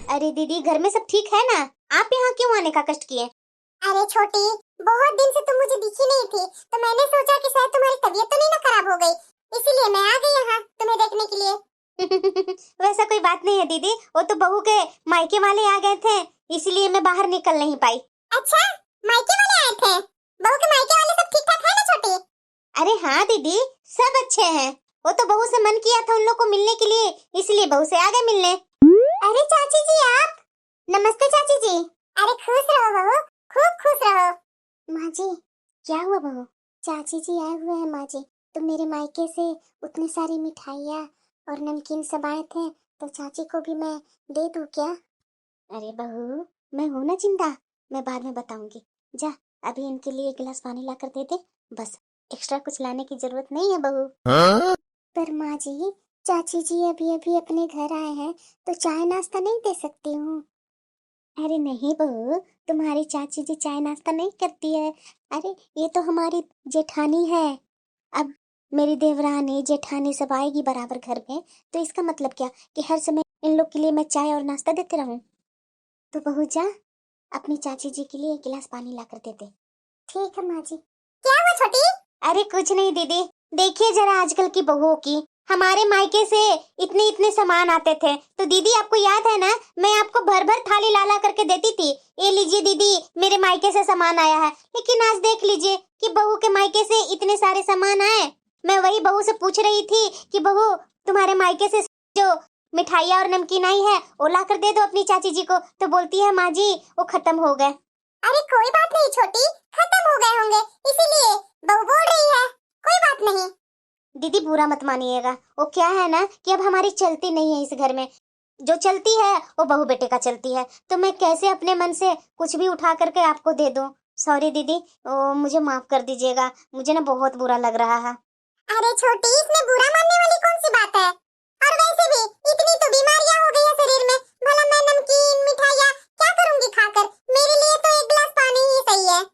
अरे दीदी, घर में सब ठीक है ना? आप यहाँ क्यों आने का कष्ट किए? अरे छोटी, बहुत दिन से तुम मुझे दिखी नहीं थी, तो मैंने सोचा कि शायद तुम्हारी तबीयत तो नहीं ना खराब हो गई, इसीलिए मैं आ गई यहाँ तुम्हें देखने के लिए। वैसा कोई बात नहीं है दीदी, वो तो बहू के मायके वाले आ गए थे, इसलिए मैं बाहर निकल नहीं पाई। अच्छा, मायके वाले आए थे? बहू के मायके वाले सब ठीक ठाक है ना छोटी? अरे हाँ दीदी, सब अच्छे हैं। वो तो बहू से मन किया था उन लोग को मिलने के लिए, इसलिए बहू से आ गए मिलने। अरे चाची जी आप। नमस्ते चाची जी। अरे खुश रहो बहू, खूब खुश रहो। माँ जी, क्या हुआ बहू? चाची जी आए हुए हैं माँ जी, तो मेरे मायके से उतनी सारी मिठाइयाँ और नमकीन सब आए थे, तो चाची को भी मैं दे दूँ क्या? अरे बहू, मैं हूँ ना जिंदा, मैं बाद में बताऊंगी। जा, अभी इनके लिए एक गिलास पानी ला कर दे दे, बस। एक्स्ट्रा कुछ लाने की जरूरत नहीं है बहू। पर माँ जी, चाची जी अभी अभी अपने घर आए हैं, तो चाय नाश्ता नहीं दे सकती हूँ। अरे नहीं बहू, तुम्हारी चाची जी चाय नाश्ता नहीं करती है। अरे ये तो हमारी जेठानी है। अब मेरी देवरानी जेठानी सब आएगी बराबर घर में, तो इसका मतलब क्या कि हर समय इन लोग के लिए मैं चाय और नाश्ता देते रहूं? तो बहू जा, अपनी चाची जी के लिए एक गिलास पानी ला कर दे दे। ठीक है माँ जी। क्या हुआ छोटी? अरे कुछ नहीं दीदी, देखिए जरा आजकल की बहुओं की, हमारे मायके से इतने इतने सामान आते थे, तो दीदी आपको याद है ना, मैं आपको भर भर थाली ला ला करके देती थी, ये लीजिए दीदी मेरे मायके से सामान आया है। लेकिन आज देख लीजिए कि बहू के मायके से इतने सारे सामान आए। मैं वही बहू से पूछ रही थी कि बहू, तुम्हारे मायके से जो मिठाइयाँ और नमकीन आई है वो ला कर दे दो अपनी चाची जी को, तो बोलती है माँ जी वो खत्म हो गए। अरे कोई बात नहीं छोटी, खत्म हो गए होंगे, इसीलिए बहू बोल रही है, कोई बात नहीं। दीदी बुरा मत मानिएगा, वो क्या है ना कि अब हमारी चलती नहीं है इस घर में, जो चलती है वो बहू बेटे का चलती है, तो मैं कैसे अपने मन से कुछ भी उठा करके आपको दे दूं। सॉरी दीदी, मुझे माफ कर दीजिएगा, मुझे ना बहुत बुरा लग रहा है। अरे छोटी, इसमें बुरा मानने वाली कौन सी बात है? और वैसे भी इतनी तो बीमारियां हो गई है शरीर में, भला मैं नमकीन मिठाइयाँ क्या करूंगी खाकर? मेरे लिए तो एक गिलास पानी ही सही है।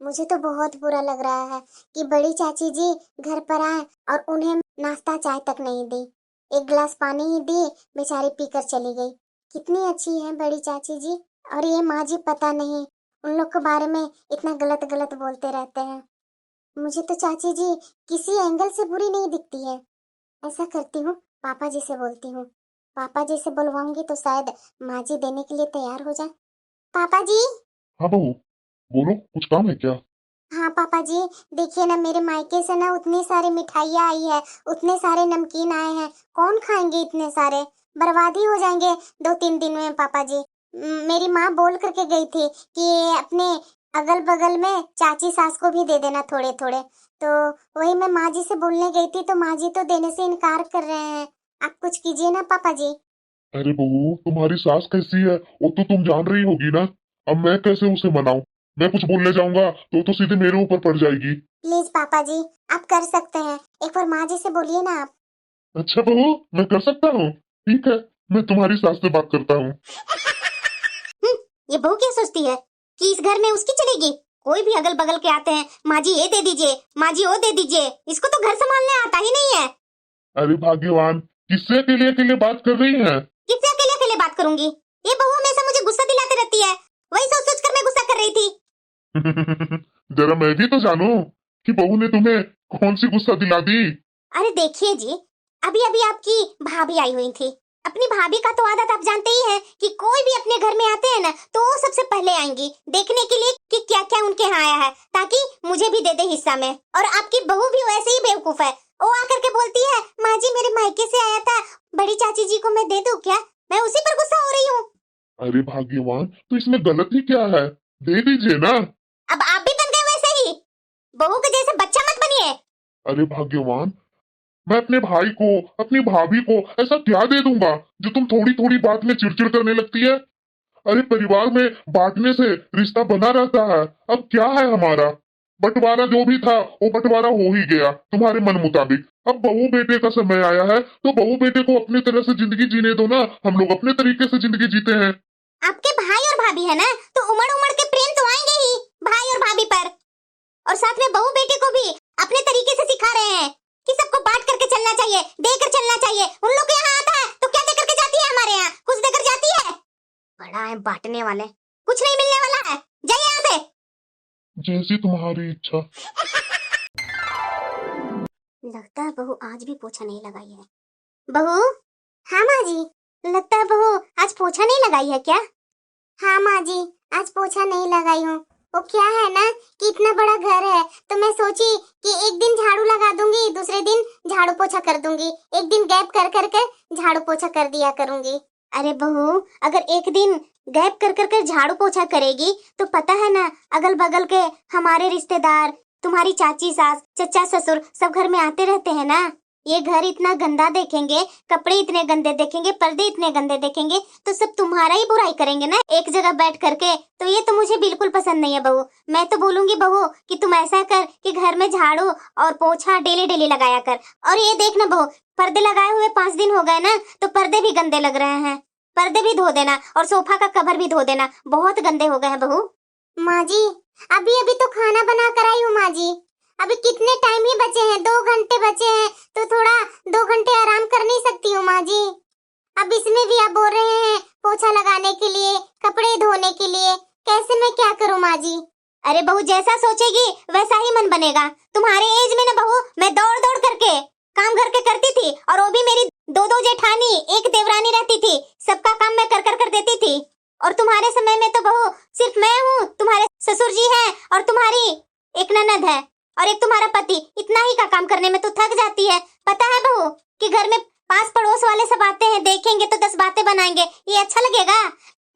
मुझे तो बहुत बुरा लग रहा है कि बड़ी चाची जी घर पर आए और उन्हें नाश्ता चाय तक नहीं दी, एक गिलास पानी ही दी, बेचारी पीकर चली गई। कितनी अच्छी है बड़ी चाची जी, और ये माँ जी पता नहीं उन लोग के बारे में इतना गलत गलत बोलते रहते हैं। मुझे तो चाची जी किसी एंगल से बुरी नहीं दिखती है। ऐसा करती हूँ, पापा जी से बोलती हूँ, पापा जी से बुलवाऊंगी तो शायद माँ जी देने के लिए तैयार हो जाए। पापा जी। हाँ बहू, बोलो, कुछ काम है क्या? हाँ पापा जी, देखिए ना मेरे मायके से ना उतनी सारी मिठाइयाँ आई है, उतने सारे नमकीन आए हैं, कौन खाएंगे इतने सारे, बर्बादी हो जाएंगे 2-3 दिन में पापा जी। मेरी माँ बोल करके गई थी कि अपने अगल बगल में चाची सास को भी दे देना थोड़े थोड़े, तो वही मैं माँ जी से बोलने गई थी, तो माँ जी तो देने से इनकार कर रहे हैं। आप कुछ कीजिए ना पापा जी। अरे बहू, तुम्हारी सास कैसी है वो तो तुम जान रही होगी ना, अब मैं कैसे उसे मनाऊं? मैं कुछ बोलने जाऊंगा तो सीधे मेरे ऊपर पड़ जाएगी। प्लीज पापा जी, आप कर सकते हैं, एक बार माँ जी से बोलिए ना आप। अच्छा बहू, मैं कर सकता हूँ, ठीक है, मैं तुम्हारी सास से बात करता हूँ। ये बहू क्या सोचती है कि इस घर में उसकी चलेगी? कोई भी अगल बगल के आते हैं, माँ जी ये दे दीजिए, माँ जी वो दे दीजिए, इसको तो घर संभालने आता ही नहीं है। अरे भाग्यवान, किससे अकेले बात कर रही है? किससे अकेले अकेले बात करूंगी? ये बहू हमेशा मुझे गुस्सा दिलाती रहती है, वही सोच सोच कर मैं गुस्सा कर रही थी। जरा मैं भी तो जानूं कि बहू ने तुम्हें कौन सी गुस्सा दिला दी। अरे देखिए जी, अभी अभी आपकी भाभी आई हुई थी, अपनी भाभी का तो आदत आप जानते ही हैं कि कोई भी अपने घर में आते हैं ना तो वो सबसे पहले आएंगी देखने के लिए कि क्या क्या उनके यहाँ आया है, ताकि मुझे भी दे दे हिस्सा में। और आपकी बहू भी वैसे ही बेवकूफ है, वो आकर के बोलती है माँ जी मेरे मायके से आया था, बड़ी चाची जी को मैं दे दूं क्या? मैं उसी पर गुस्सा हो रही हूँ। अरे भाग्यवान, तो इसमें गलत ही क्या है? दे दीजिए ना। अब आप भी बन गए वैसे ही, बहू के जैसे बच्चा मत बनिए। अरे भाग्यवान, मैं अपने भाई को, अपनी भाभी को ऐसा क्या दे दूंगा जो तुम थोड़ी थोड़ी बात में चिड़चिड़ करने लगती है? अरे परिवार में बांटने से रिश्ता बना रहता है, अब क्या है हमारा? बंटवारा जो भी था वो बंटवारा हो ही गया तुम्हारे मन मुताबिक। अब बहू बेटे का समय आया है तो बहू बेटे को अपनी तरह से जिंदगी जीने दो ना, हम लोग अपने तरीके से जिंदगी जीते हैं। आपके भाई और भाभी है ना, तो उमड़ उमड़ के प्रेम तो आएंगे ही भाई और भाभी पर, और साथ में बहू बेटे को भी अपने तरीके से सिखा रहे हैं कि सबको बांट करके चलना चाहिए, देकर चलना चाहिए, उन लोग के यहाँ आता है बड़ा है बांटने वाले, कुछ नहीं मिलने वाला है, जाइए यहाँ से। जैसी तुम्हारी इच्छा। लगता है बहू आज भी पोछा नहीं लगाई है। बहू। हाँ माँ जी। लगता है बहू आज पोछा नहीं लगाई है क्या? हाँ माँ जी, आज पोछा नहीं लगाई हूँ। वो क्या है ना कि इतना बड़ा घर है तो मैं सोची कि एक दिन झाड़ू लगा दूंगी, दूसरे दिन झाड़ू पोछा कर दूंगी, एक दिन गैप कर करके झाड़ू पोछा कर दिया करूंगी। अरे बहू, अगर एक दिन गैप कर करके झाड़ू पोछा करेगी तो पता है ना, अगल बगल के हमारे रिश्तेदार, तुम्हारी चाची सास, चचा ससुर सब घर में आते रहते हैं ना। ये घर इतना गंदा देखेंगे, कपड़े इतने गंदे देखेंगे, पर्दे इतने गंदे देखेंगे तो सब तुम्हारा ही बुराई करेंगे ना एक जगह बैठ करके। तो ये तो मुझे बिल्कुल पसंद नहीं है बहू। मैं तो बोलूंगी बहू कि तुम ऐसा कर कि घर में झाड़ू और पोछा डेली डेली लगाया कर। और ये देखना बहू, पर्दे लगाए हुए 5 दिन हो गए ना तो पर्दे भी गंदे लग रहे हैं, पर्दे भी धो देना और सोफा का कवर भी धो देना, बहुत गंदे हो गए हैं बहू। माँ जी, अभी अभी तो खाना बना कर आई हूँ माँ जी, अभी कितने टाइम ही बचे हैं, 2 घंटे बचे हैं तो थोड़ा 2 घंटे आराम कर नहीं सकती हूँ माँ जी। अब इसमें भी आप बोल रहे हैं पोछा लगाने के लिए, कपड़े धोने के लिए, कैसे मैं क्या करूँ माँ जी? अरे बहू, जैसा सोचेगी वैसा ही मन बनेगा। तुम्हारे एज में ना बहू मैं दौड़ दौड़ करके काम घर के करती थी, और वो भी मेरी 2 जेठानी, 1 देवरानी रहती थी, सबका काम मैं कर कर कर देती थी। और तुम्हारे समय में तो बहू सिर्फ मैं हूँ, तुम्हारे ससुर जी हैं और तुम्हारी एक ननद है और एक तुम्हारा पति, इतना ही का काम करने में तो थक जाती है। पता है बहू कि घर में पास पड़ोस वाले सब आते हैं, देखेंगे तो 10 बातें बनाएंगे, ये अच्छा लगेगा?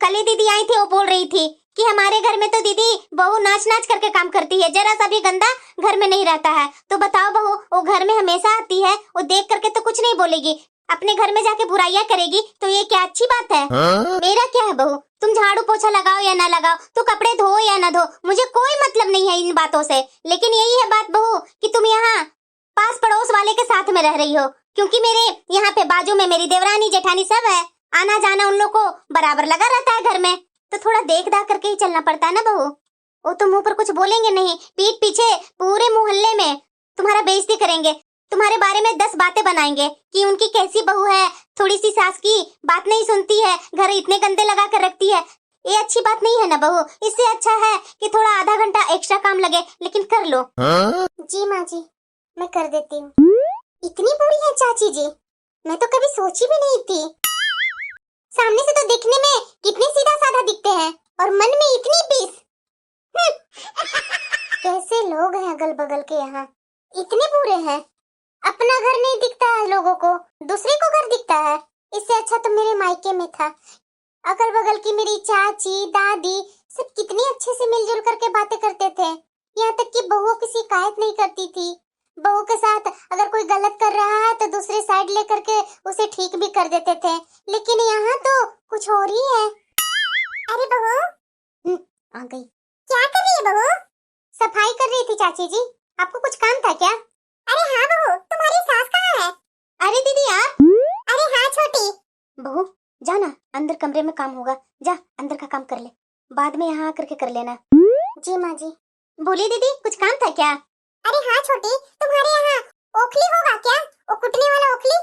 कल ही दीदी आई थी, वो बोल रही थी कि हमारे घर में तो दीदी बहू नाच नाच करके काम करती है, जरा सा भी गंदा घर में नहीं रहता है। तो बताओ बहू, वो घर में हमेशा आती है, वो देख करके तो कुछ नहीं बोलेगी, अपने घर में जाके बुराइयां करेगी, तो ये क्या अच्छी बात है? मेरा क्या है बहू, तुम झाड़ू पोछा लगाओ या ना लगाओ, तो कपड़े धो या ना धो, मुझे कोई मतलब नहीं है इन बातों से। लेकिन यही है बात बहू कि तुम यहाँ पास पड़ोस वाले के साथ में रह रही हो, क्योंकि मेरे यहाँ पे बाजू में मेरी देवरानी जेठानी सब है, आना जाना उन लोग को बराबर लगा रहता है घर में, तो थोड़ा देख दाख करके ही चलना पड़ता है ना बहू। वो तो मुंह पर कुछ बोलेंगे नहीं, पीठ पीछे पूरे मोहल्ले में तुम्हारा बेइज्जती करेंगे, तुम्हारे बारे में 10 बातें बनाएंगे कि उनकी कैसी बहू है, थोड़ी सी सास की बात नहीं सुनती है, घर इतने गंदे लगा कर रखती है। ये अच्छी बात नहीं है ना बहू। इससे अच्छा है कि थोड़ा आधा घंटा एक्स्ट्रा काम लगे, लेकिन कर लो। जी माँ जी, मैं कर देती हूँ। इतनी बुरी है चाची जी, मैं तो कभी सोची भी नहीं थी। सामने से तो दिखने में कितने सीधा साधा दिखते हैं और मन में इतनी पीस। कैसे लोग हैं अगल बगल के यहाँ, इतने बुरे हैं। अपना घर नहीं दिखता है लोगों को, दूसरे को घर दिखता है। इससे अच्छा तो मेरे मायके में था, अगल बगल की मेरी चाची दादी सब कितनी अच्छे से मिलजुल करके बातें करते थे, यहाँ तक कि बहुओं की शिकायत नहीं करती थी। बहू के साथ अगर कोई गलत कर रहा है तो दूसरे साइड लेकर के उसे ठीक भी कर देते थे, लेकिन यहाँ तो कुछ और ही है। अरे बहू, आ गई। क्या कर रही है बहू? सफाई कर रही थी चाची जी, आपको कुछ काम था क्या? अरे हाँ बहू, तुम्हारी सास कहाँ है? अरे दीदी आप। अरे हाँ छोटी। बहू जा ना, अंदर कमरे में काम होगा, जा अंदर का काम कर ले, बाद में यहाँ आकर के कर लेना। जी माँ जी। बोली दीदी, कुछ काम था क्या? अरे हाँ छोटी, तुम्हारे यहाँ ओखली होगा क्या? वो कुटने वाला ओखली?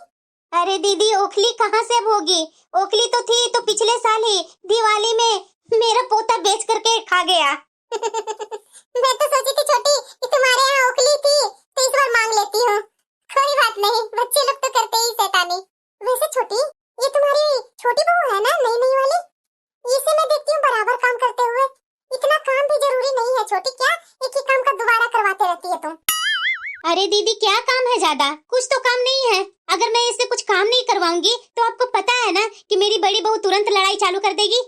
अरे दीदी, ओखली कहाँ से अब होगी? ओखली तो थी तो पिछले साल ही दिवाली में मेरा पोता बेच करके खा गया। मैं तो सोची थी छोटी कि तुम्हारे यहाँ ओखली थी तो इस बार मांग लेती हूँ। कोई बात नहीं, बच्चे लोग तो करते ही शैतानी। वैसे छोटी, ये तुम्हारी छोटी बहू है ना, नई नई वाली? इसे मैं देखती हूँ बराबर काम करते हुए। इतना काम भी जरूरी नहीं है छोटी, क्या एक ही काम का दोबारा करवाते रहती है तुम? अरे दीदी, क्या काम है ज्यादा? कुछ तो काम नहीं है। अगर मैं इससे कुछ काम नहीं करवाऊंगी तो आपको पता है ना कि मेरी बड़ी बहू तुरंत लड़ाई चालू कर देगी।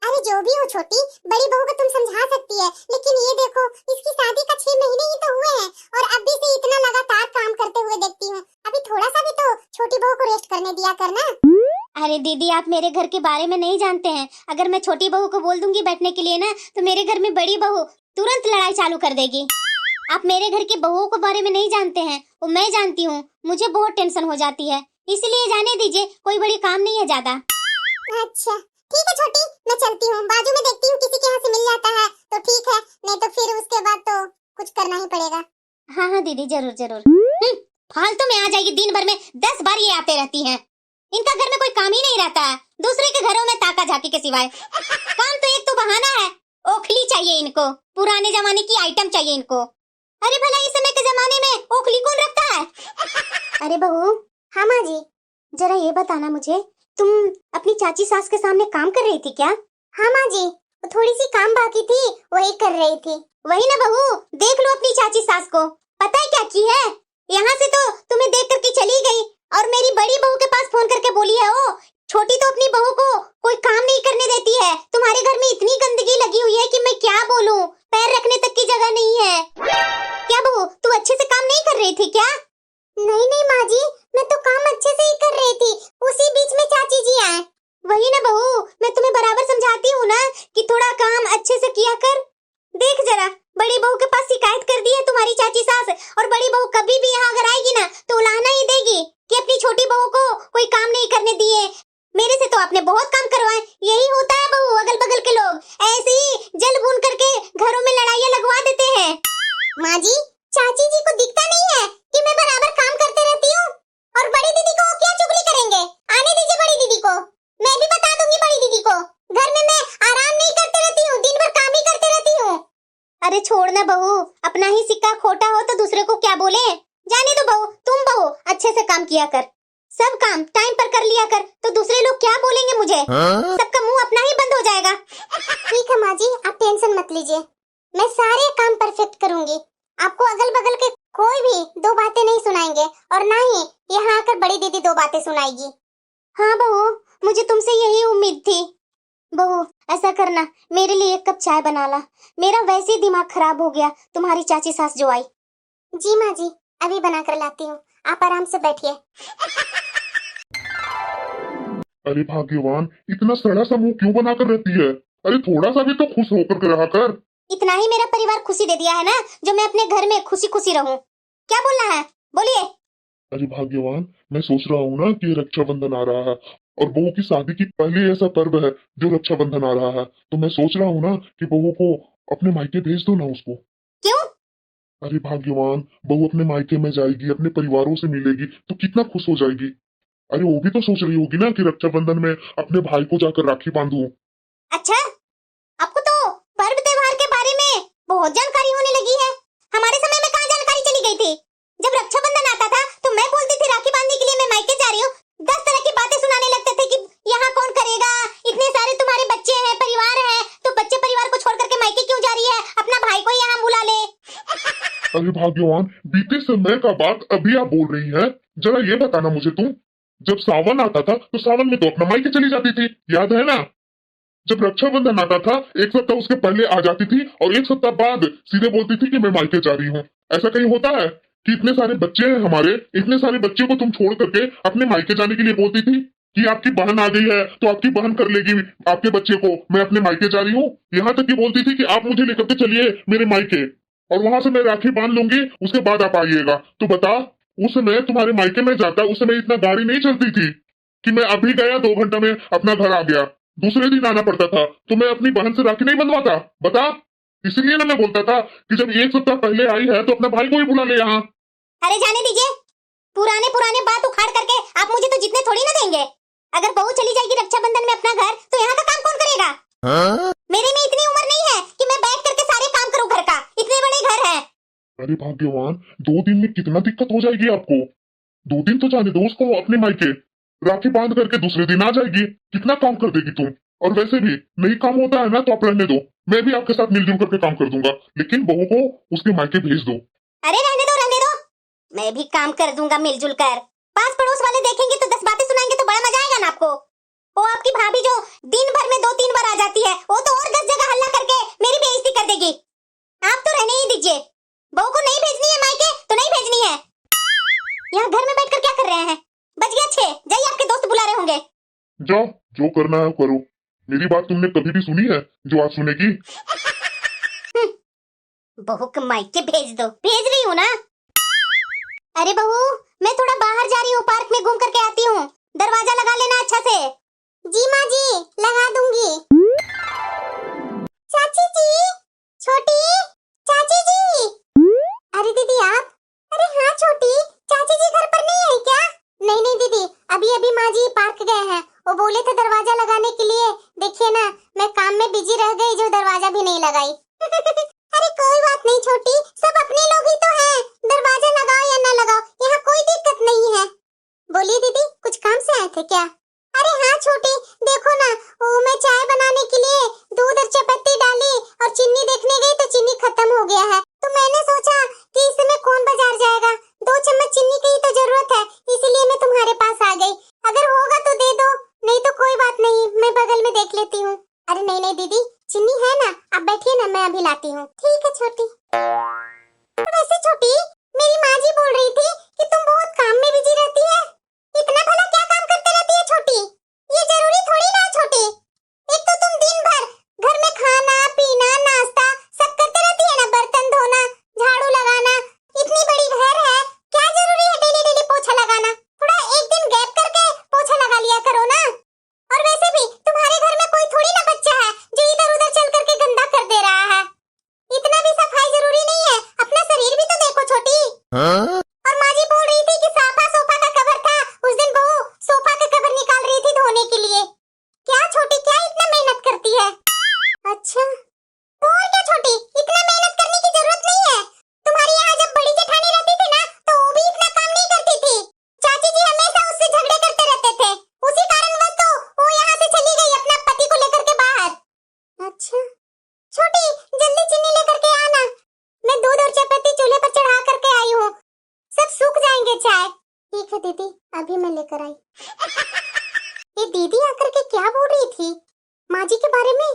अरे जो भी हो छोटी, बड़ी बहू को तुम समझा सकती है, लेकिन ये देखो इसकी शादी का 6 महीने ही तो हुए हैं और अभी से इतना लगातार काम करते हुए देखती हूँ। अभी थोड़ा सा भी तो छोटी बहू को रेस्ट करने दिया करना। अरे दीदी, आप मेरे घर के बारे में नहीं जानते हैं। अगर मैं छोटी बहू को बोल दूंगी बैठने के लिए ना, तो मेरे घर में बड़ी बहू तुरंत लड़ाई चालू कर देगी। आप मेरे घर की बहुओं के बारे में नहीं जानते हैं, वो मैं जानती हूँ। मुझे बहुत टेंशन हो जाती है, इसलिए जाने दीजिए, कोई बड़ी काम नहीं है ज्यादा। अच्छा ठीक है छोटी, मैं चलती हूँ, बाजू में देखती हूँ किसी के यहाँ से मिल जाता है तो ठीक है, नहीं तो फिर उसके बाद तो कुछ करना ही पड़ेगा। हाँ हाँ दीदी, जरूर जरूर। फालतू में आ जाएगी, दिन भर में 10 बार ये आते रहती हैं। इनका घर में कोई काम ही नहीं रहता है, दूसरे के घरों में ताका झाकी के सिवाय। काम तो एक तो बहाना है, ओखली चाहिए इनको, पुराने जमाने की आइटम चाहिए इनको। अरे भला इस समय के जमाने में ओखली कौन रखता है? अरे बहू। हाँ माँ जी। जरा ये बताना मुझे, तुम अपनी चाची सास के सामने काम कर रही थी क्या? हाँ माँ जी, थोड़ी सी काम बाकी थी, वही कर रही थी। वही ना बहू, देख लो अपनी चाची सास को, पता है क्या की है? यहाँ से तो तुम्हें देख करके चली गई और मेरी बड़ी बहू के पास फोन करके बोली है, ओ छोटी तो अपनी बहू को कोई काम नहीं करने देती है, तुम्हारे घर में इतनी गंदगी लगी हुई है कि मैं क्या बोलूं, पैर रखने तक की जगह नहीं है। क्या बहू, तू अच्छे से काम नहीं कर रही थी क्या? नहीं नहीं माँ जी, मैं तो काम अच्छे से ही कर रही थी, उसी बीच में चाची जी आए। वही ना बहू, मैं तुम्हें बराबर समझाती हूँ ना कि थोड़ा काम अच्छे से किया कर। देख जरा, बड़ी बहू के पास शिकायत कर दी है तुम्हारी चाची सास, और बड़ी बहू कभी भी यहाँ अगर आएगी ना तो उलाहना ही देगी कि अपनी छोटी बहू को कोई काम नहीं करने दिए। मेरे से तो आपने बहुत काम करवाए, यही होता है बहू, अगल बगल के लोग ऐसे ही जल भून करके घरों में लड़ाइयाँ लगवा देते हैं। माँ जी, चाची जी को दिखता नहीं है कि मैं बराबर काम करते रहती हूँ? और बड़ी दीदी को क्या चुगली करेंगे? आने दीजिए बड़ी दीदी को, मैं भी बता दूंगी बड़ी दीदी को। घर में मैं आराम नहीं करते रहती हूँ, दिन भर काम ही करते रहती हूँ। अरे छोड़ ना बहू, अपना ही सिक्का खोटा हो तो दूसरे को क्या बोले। जाने दो बहू, तुम बहू अच्छे से काम किया कर, सब काम टाइम पर कर लिया कर, तो दूसरे लोग क्या बोलेंगे मुझे? सबका मुंह अपना ही बंद हो जाएगा। ठीक है माँ जी, आप टेंशन मत लीजिए, मैं सारे काम परफेक्ट करूंगी। आपको अगल बगल के कोई भी दो बातें नहीं सुनाएंगे, और ना ही यहाँ आकर बड़ी दीदी दो बातें सुनाएगी। हाँ बहू, मुझे तुमसे यही उम्मीद थी। बहू ऐसा करना, मेरे लिए एक कप चाय बना ला, मेरा वैसे ही दिमाग खराब हो गया तुम्हारी चाची सास जो आई। जी माँ जी, अभी बना कर लाती हूँ, आप आराम से बैठिए। अरे भाग्यवान, इतना सड़ा सा मुंह क्यों बनाकर रहती है? अरे थोड़ा सा भी तो खुश होकर के रहा कर। इतना ही मेरा परिवार खुशी दे दिया है ना, जो मैं अपने घर में खुशी खुशी रहूं। क्या बोलना है, बोलिए। अरे भाग्यवान, मैं सोच रहा हूँ ना कि रक्षाबंधन आ रहा है और बहू की शादी की पहले ऐसा पर्व है जो रक्षाबंधन आ रहा है, तो मैं सोच रहा हूँ ना कि बहू को अपने मायके भेज दो ना उसको। क्यों? अरे भाग्यवान, बहू अपने मायके में जाएगी, अपने परिवारों से मिलेगी तो कितना खुश हो जाएगी। अरे वो भी तो सोच रही होगी ना कि रक्षाबंधन में अपने भाई को जाकर राखी बांधूं। अच्छा, आपको तो पर्व त्योहार के बारे में बहुत जानकारी होने लगी है। हमारे समय में कहाँ जानकारी चली गई थी? जब रक्षाबंधन आता था तो मैं बोलती थी राखी बांधने के लिए मैं मायके जा रही हूँ, 10 तरह की बातें सुनाने लगते थे कि यहाँ कौन करेगा, इतने सारे तुम्हारे बच्चे हैं, परिवार है, तो बच्चे परिवार को छोड़ करके मायके क्यों जा रही है, अपना भाई को यहाँ बुला ले। अरे भाग्यवान, बीते समय का बात अभी आप बोल रही हैं? जरा ये बताना मुझे तुम, जब सावन आता था तो सावन में तो अपना मायके चली जाती थी, याद है ना? जब रक्षाबंधन आता था 1 सप्ताह उसके पहले आ जाती थी और 1 सप्ताह बाद सीधे बोलती थी कि मैं मायके जा रही हूँ। ऐसा कहीं होता है कि इतने सारे बच्चे हैं हमारे, इतने सारे बच्चों को तुम छोड़ करके अपने मायके जाने के लिए बोलती थी कि आपकी बहन आ गई है तो आपकी बहन कर लेगी आपके बच्चे को, मैं अपने मायके जा रही हूँ। यहाँ तक कि बोलती थी कि आप मुझे लेकर के चलिए मेरे मायके और वहां से मैं राखी बांध लूंगी, उसके बाद आप आइएगा। तो बता, उस समय तुम्हारे मायके में जाता, उस समय इतना गाड़ी नहीं चलती थी कि मैं अभी गया 2 घंटा में अपना घर आ गया, दूसरे दिन आना पड़ता था, तो मैं अपनी बहन से राखी नहीं बंधवाता? बता, इसीलिए ना मैं बोलता था कि जब 1 सप्ताह पहले आई है तो अपना भाई को ही बुला ले यहाँ। अरे जाने दीजिए, पुराने पुराने बात उखाड़ करके आप मुझे तो जितने थोड़ी ना देंगे। अगर बहू चली जाएगी रक्षाबंधन में अपना घर, तो यहाँ का काम कौन करेगा? मेरे में इतनी उम्र नहीं है कि मैं बैठ करके सारे काम करूँ घर का, इतने बड़े घर है। अरे भाग्यवान, 2 दिन में कितना दिक्कत हो जाएगी आपको। 2 दिन तो जाने दो उसको अपने मायके, राखी बांध करके दूसरे दिन आ जाएगी, कितना काम कर देगी तुम। और वैसे भी नहीं काम होता है ना तो आप रहने दो, मैं भी आपके साथ मिलजुल करके काम कर दूंगा, लेकिन बहू को उसके मायके भेज दो। अरे रहने दो, मैं भी काम कर दूंगा मिलजुल कर। पास पड़ोस वाले देखेंगे तो 10 बातें सुनाएंगे तो बड़ा मजा आएगा ना आपको। वो आपकी भाभी जो दिन भर में 2-3 बार आ जाती है, वो तो और 10 जगह हल्ला करके मेरी बेइज्जती कर देगी। आप तो रहने ही दीजिए, बहू को नहीं भेजनी है मायके तो नहीं भेजनी है। यहाँ घर में बैठकर क्या कर रहे हैं? बज गया 6, जाइए आपके दोस्त बुला रहे होंगे। जाओ, जो करना है करो, मेरी बात तुमने कभी भी सुनी है जो आज सुनेगी? बहू को मायके भेज दो, भेज रही हूँ ना। अरे बहू, मैं थोड़ा बाहर जा रही हूँ, पार्क में घूम करके आती हूँ, दरवाजा लगा लेना अच्छा से। जी माँ जी, लगा दूंगी। चाची जी, छोटी चाची जी। अरे दीदी आप? अरे हाँ छोटी, चाची जी घर पर नहीं आई क्या? नहीं नहीं दीदी, अभी अभी माँ जी पार्क गए हैं, वो बोले थे दरवाजा लगाने के लिए। देखिए ना, मैं काम में बिजी रह गई जो दरवाजा भी नहीं लगाई। अरे कोई बात नहीं छोटी, सब अपने लोग ही तो हैं, दरवाजा लगाओ या ना लगाओ, यहाँ कोई दिक्कत नहीं है। बोलिए दीदी, कुछ काम से आए थे क्या? अरे हाँ छोटी, देखो ना, वो मैं चाय बनाने के लिए दूध और चायपत्ती डाली और चीनी देखने गई तो चीनी खत्म हो गया है। तो मैंने सोचा कि इस समय कौन बाजार जाएगा, 2 चम्मच चीनी की ही तो जरूरत है, इसीलिए मैं तुम्हारे पास आ गई। अगर होगा तो दे दो, नहीं तो कोई बात नहीं, मैं बगल में देख लेती हूँ। अरे नहीं नहीं दीदी, चीनी है ना, आप बैठिए ना, मैं अभी लाती हूँ। ठीक है छोटी। वैसे छोटी, मेरी माँ जी बोल रही थी कि तुम बहुत काम में बिजी रहती है। इतना भला क्या काम करते रहती है छोटी? ये जरूरी थोड़ी ना है छोटी। एक तो तुम दिन भर घर में खाना पीना नाश्ता सब करते रहती है ना, बर्तन धोना झाड़ू लगाना, इतनी बड़ी घर है, क्या जरूरी है डेली डेली पोछा लगाना? थोड़ा एक दिन गैप करके पोछा लगा लिया करो ना। और वैसे भी तुम्हारे घर में कोई थोड़ी ना बच्चा है जो इधर उधर चल करके गंदा कर दे रहा है। इतना भी सफाई जरूरी नहीं है, अपना शरीर भी तो देखो छोटी। और माँ जी बोल रही थी कि सोफा का कवर था, उस दिन बहू सोफा का कवर निकाल रही थी धोने के लिए। क्या छोटी, क्या इतना मेहनत करती है? अच्छा, तो और क्या छोटी, इतना मेहनत करने की जरूरत नहीं है। तुम्हारी यहाँ जब बड़ी जेठानी रहती थी ना, तो वो भी इतना काम नहीं करती थी। चाची जी हमेशा उससे झगड़े करते रहते थे, उसी कारणवश तो वो यहाँ से चली गई अपना पति को लेकर के बाहर। अच्छा छोटी, जल्दी चीनी लेकर के आना, मैं दूध और चायपत्ती चूल्हे पर चढ़ा करके आई हूँ, सब सूख जाएंगे चाय। ठीक है दीदी, अभी मैं लेकर आई। ये दीदी आकर के क्या बोल रही थी माँ जी के बारे में?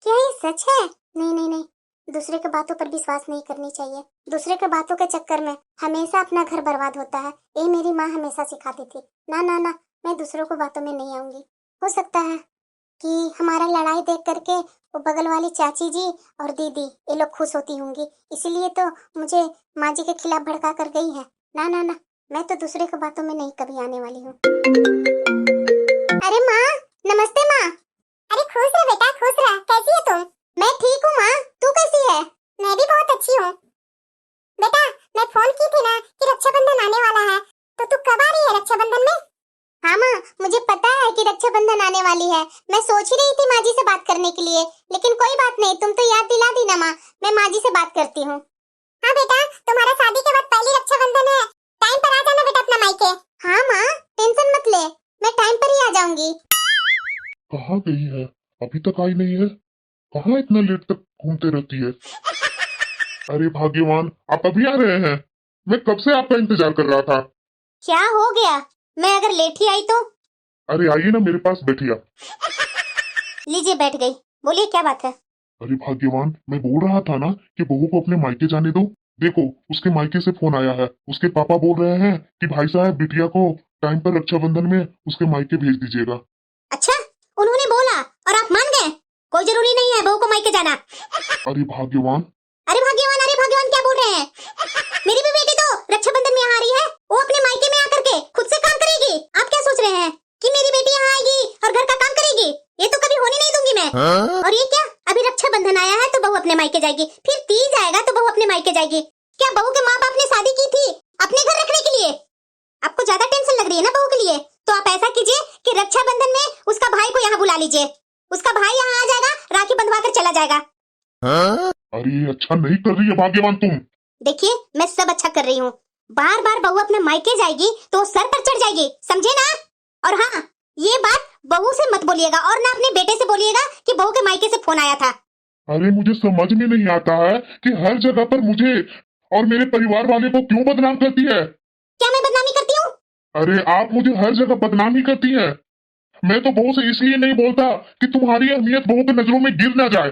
क्या ये सच है? नहीं नहीं नहीं, दूसरे के बातों पर विश्वास नहीं करनी चाहिए। दूसरे के बातों के चक्कर में हमेशा अपना घर बर्बाद होता है, ये मेरी माँ हमेशा सिखाती थी। ना ना ना, मैं दूसरों को बातों में नहीं आऊंगी। हो सकता है कि हमारा लड़ाई देख करके वो बगल वाली चाची जी और दीदी ये लोग खुश होती होंगी, इसीलिए तो मुझे माँ जी के खिलाफ भड़का कर गई है। ना ना ना, मैं तो दूसरे की बातों में नहीं कभी आने वाली हूँ। अरे माँ, नमस्ते माँ। अरे खुश रह बेटा, खुश रह। कैसी है तुम? मैं ठीक हूँ माँ, तू कैसी है? मैं भी बहुत अच्छी हूँ। बेटा, मैं फोन की थी ना कि रक्षाबंधन आने वाला है, तो तू कब आ रही है रक्षाबंधन में? हाँ माँ, मुझे पता है कि रक्षाबंधन आने वाली है। मैं सोच ही रही थी माँ जी से बात करने के लिए, लेकिन कोई बात नहीं, तुम तो याद दिला दी ना माँ, मैं माँ जी से बात करती हूँ। हाँ बेटा, तुम्हारा शादी के बाद पहली रक्षाबंधन है, टाइम पर आ जाना बेटा अपना मायके। हाँ माँ, टेंशन मत ले, मैं टाइम पर ही आ जाऊंगी। कहाँ गई है? अभी तक आई नहीं है। कहाँ इतना लेट तक घूमते रहती है? अरे भाग्यवान, आप अभी आ रहे हैं? मैं कब से आपका इंतजार कर रहा था। क्या हो गया? मैं अगर लेट ही आई तो? अरे आइए ना, मेरे पास बैठिए। लीजिए, बैठ गई। बोलिए क्या बात है? अरे भाग्यवान, मैं बोल रहा था ना कि बहू को अपने मायके जाने दो। देखो, उसके मायके से फोन आया है, उसके पापा बोल रहे हैं कि भाई साहब बिटिया को टाइम पर रक्षाबंधन में उसके मायके भेज दीजिएगा। अच्छा, उन्होंने बोला और आप मान गए? कोई जरूरी नहीं है बहू को मायके जाना। अरे भाग्यवान, अरे भाग्यवान क्या बोल रहे हैं? मेरी भी बेटी तो रक्षाबंधन में यहाँ आ रही है, वो अपने मायके में आकर के खुद से काम करेगी। आप क्या सोच रहे हैं कि मेरी बेटी यहाँ आएगी और घर का काम करेगी? ये तो कभी होने नहीं दूंगी मैं। और ये क्या, अभी रक्षाबंधन आया है तो बहू अपने मायके जाएगी, फिर तीज आएगा तो बहू अपने मायके जाएगी। क्या बहू के माँ बाप ने शादी की थी अपने घर रखने के लिए? आपको ज्यादा टेंशन लग रही है ना बहू के लिए, तो आप ऐसा कीजिए कि रक्षाबंधन में उसका भाई को यहाँ बुला लीजिए, उसका भाई यहाँ आ जाएगा, राखी बंधवा कर चला जाएगा। अरे अच्छा नहीं कर रही है भाग्यवान तुम। देखिए, मैं सब अच्छा कर रही हूँ। बार बार बहू अपने मायके जाएगी तो सर पर चढ़ जाएगी, समझे ना? और हाँ, ये बात बहू से मत बोलिएगा और ना अपने बेटे से बोलिएगा कि बहू के मायके से फोन आया था। अरे मुझे समझ में नहीं आता है कि हर जगह पर मुझे और मेरे परिवार वाले को क्यों बदनाम करती है। क्या मैं बदनामी करती हूँ? अरे आप मुझे हर जगह बदनाम ही करती है। मैं तो बहू से इसलिए नहीं बोलता कि तुम्हारी अहमियत बहू की नजरों में गिर ना जाए।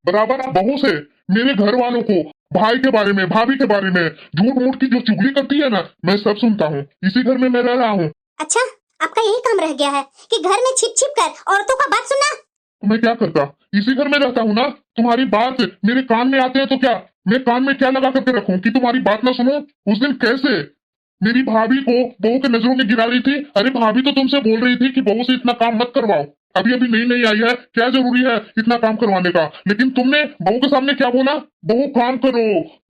बराबर आप बहू से मेरे घर वालों को, भाई के बारे में, भाभी के बारे में झूठ मूठ की जो चुगली करती है ना, मैं सब सुनता हूँ। इसी घर में मैं रह रहा हूँ। अच्छा, आपका यही काम रह गया है कि घर में छिप छिप कर औरतों का बात सुनना? तो मैं क्या करता, इसी घर में रहता हूँ ना। तुम्हारी बात मेरे कान में आते हैं तो क्या मैं कान में क्या लगा करके रखूं कि तुम्हारी बात ना सुनो? उस दिन कैसे मेरी भाभी को बहू के नजरों में गिरा रही थी। अरे भाभी तो तुमसे बोल रही थी कि बहू से इतना काम मत करवाओ, अभी अभी नई नई आई है, क्या जरूरी है इतना काम करवाने का? लेकिन तुमने बहू के सामने क्या बोला? बहू काम करो,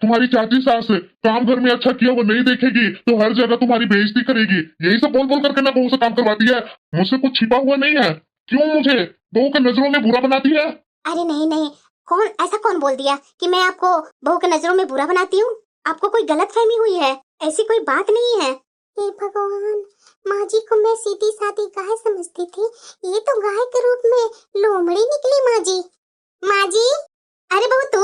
तुम्हारी चाची सास काम घर में अच्छा किया वो नहीं देखेगी तो हर जगह तुम्हारी बेइज्जती करेगी, यही सब बोल बोल करके ना बहू से काम करवाती है। मुझसे कुछ छिपा हुआ नहीं है, क्यों मुझे बहू के नजरों में बुरा बनाती है? अरे नहीं नहीं, कौन बोल दिया कि मैं आपको बहू के नजरों में बुरा बनाती हूँ? आपको कोई गलतफहमी हुई है, ऐसी कोई बात नहीं है। हे भगवान, माँ जी को मैं सीधी सादी गाय समझती थी, ये तो गाय के रूप में लोमड़ी निकली माँ जी। माँ जी, अरे बहू तू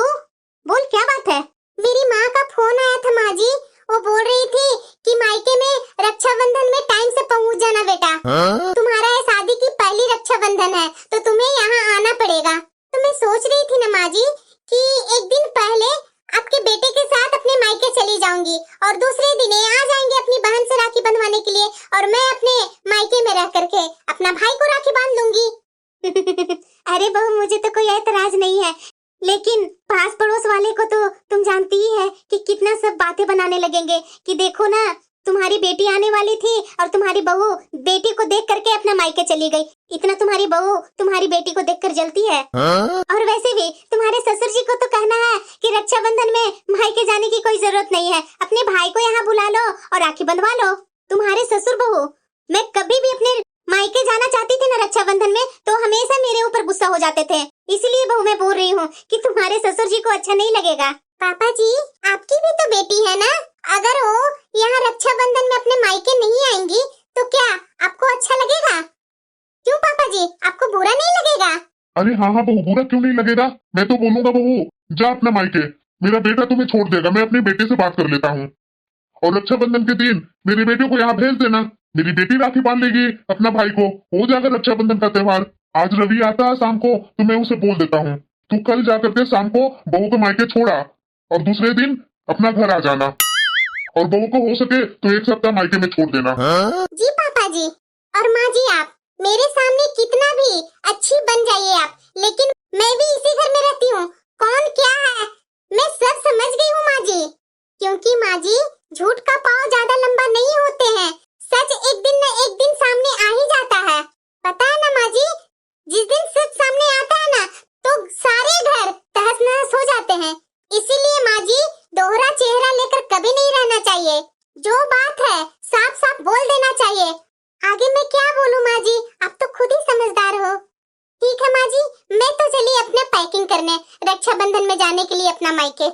बोल, क्या बात है? मेरी माँ का फोन आया था माँ जी, वो बोल रही थी कि मायके में रक्षाबंधन में टाइम से पहुँच जाना बेटा। तुम्हारा ये शादी की पहली रक्षाबंधन है तो तुम्हें यहाँ आना पड़ेगा। तो मैं सोच रही थी ना माँ जी कि एक दिन पहले आपके बेटे के साथ अपने मायके चली जाऊंगी और दूसरे दिन ये आ जाएंगे अपनी बहन से राखी बंधवाने के लिए, और मैं अपने मायके में रह करके अपना भाई को राखी बांध लूंगी। अरे बहू, मुझे तो कोई ऐतराज नहीं है, लेकिन पास पड़ोस वाले को तो तुम जानती ही है कि कितना सब बातें बनाने लगेंगे कि देखो ना, तुम्हारी बेटी आने वाली थी और तुम्हारी बहू बेटी को देख करके अपना मायके चली गई। इतना तुम्हारी बहू तुम्हारी बेटी को देखकर जलती है। और वैसे भी तुम्हारे ससुर जी को तो कहना है कि रक्षाबंधन में मायके जाने की कोई जरूरत नहीं है, अपने भाई को यहाँ बुला लो और राखी बंधवा लो। तुम्हारे ससुर बहू, मैं कभी भी अपने मायके जाना चाहती थी ना रक्षाबंधन में तो हमेशा मेरे ऊपर गुस्सा हो जाते थे, इसलिए बहू मैं बोल रही हूँ कि तुम्हारे ससुर जी को अच्छा नहीं लगेगा। पापा जी, आपकी भी तो बेटी है ना, अगर वो यहाँ रक्षाबंधन में अपने मायके नहीं आएंगी तो क्या आपको अच्छा लगेगा? क्यों पापा जी, आपको बुरा नहीं लगेगा? अरे हाँ हाँ बहू, बुरा क्यों नहीं लगेगा? मैं तो बोलूंगा बहू जा अपना मायके, मेरा बेटा तुम्हें छोड़ देगा, मैं अपने बेटे से बात कर लेता हूँ। और रक्षाबंधन के दिन मेरे बेटे को यहाँ भेज देना, मेरी बेटी राखी बांध लेगी अपना भाई को, हो जाएगा रक्षाबंधन का त्योहार। आज रवि आता है शाम को तो मैं उसे बोल देता हूँ, तू कल जाकर के शाम को बहू को मायके छोड़ा और दूसरे दिन अपना घर आ जाना, और बहू को हो सके तो एक सप्ताह मायके में छोड़ देना। जी पापा जी। और माँ जी, आप मेरे सामने कितना भी अच्छी बन जाइए आप, लेकिन मैं भी इसी घर में रहती हूँ, कौन क्या है मैं सब समझ गई हूँ माँ जी। क्योंकि माँ जी, झूठ का पाँव ज्यादा लंबा नहीं होते हैं, सच एक दिन न एक दिन सामने आ ही जाता है, पता है ना माँ जी। जिस दिन सच सामने आता है ना तो सारे घर तहस नहस हो जाते हैं, इसीलिए माँ जी दोहरा चेहरा लेकर कभी नहीं रहना चाहिए, जो बात है साफ साफ बोल देना चाहिए। आगे मैं क्या बोलूं माँ जी, आप तो खुद ही समझदार हो। ठीक है माँ जी, मैं तो चली अपने पैकिंग करने रक्षाबंधन में जाने के लिए अपना मायके।